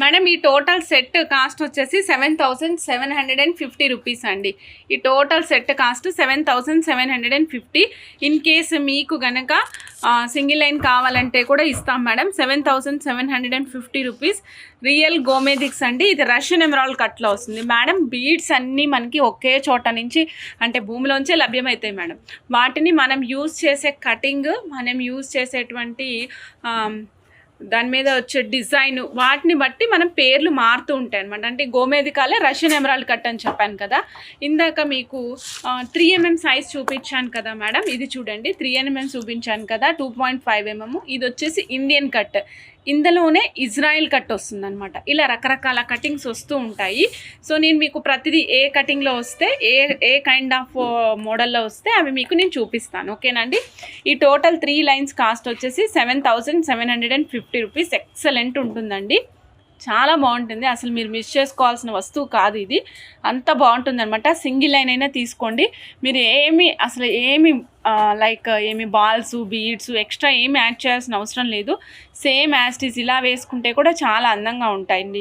Madam ఈ total set cost వచ్చేసి 7,750 rupees అండి. ఈ total set cost 7,750. In case మీకు గనక సింగిల్ లైన్ కావాలంటే కూడా ఇస్తాం మేడం. 7,750 రూపీస్. రియల్ గోమేదిక్స్ అండి. ఇది రష్యన్ ఎమరాల్డ్ కట్లో వస్తుంది మేడం. బీడ్స్ అన్నీ మనకి ఒకే చోట నుంచి అంటే భూమిలోంచే లభ్యమవుతాయి మేడం. వాటిని మనం యూజ్ చేసే కటింగ్, మనం యూజ్ చేసేటువంటి దాని మీద వచ్చే డిజైన్, వాటిని బట్టి మనం పేర్లు మారుతూ ఉంటాయి అనమాట. అంటే గోమేదికాలే రష్యన్ ఎమరాల్డ్ కట్ అని చెప్పాను కదా. ఇందాక మీకు 3mm సైజ్ చూపించాను కదా మేడం. ఇది చూడండి, 3mm చూపించాను కదా, 2.5mm. ఇది వచ్చేసి ఇండియన్ కట్. ఇందులోనే ఇజ్రాయిల్ కట్ వస్తుంది అనమాట. ఇలా రకరకాల కటింగ్స్ వస్తూ ఉంటాయి. సో నేను మీకు ప్రతిదీ ఏ కటింగ్లో వస్తే ఏ కైండ్ ఆఫ్ మోడల్లో వస్తే అవి మీకు నేను చూపిస్తాను. ఓకేనండి. ఈ టోటల్ 3 లైన్స్ కాస్ట్ వచ్చేసి 7,750 రూపీస్. ఎక్సలెంట్ ఉంటుందండి, చాలా బాగుంటుంది. అసలు మీరు మిస్ చేసుకోవాల్సిన వస్తువు కాదు ఇది, అంత బాగుంటుంది అనమాట. సింగిల్ లైన్ అయినా తీసుకోండి. మీరు ఏమి లైక్ ఏమి బాల్స్, బీడ్స్ ఎక్స్ట్రా ఏమి యాడ్ చేయాల్సిన అవసరం లేదు. సేమ్ యాజ్ ఇట్ ఈజ్ ఇలా వేసుకుంటే కూడా చాలా అందంగా ఉంటాయండి.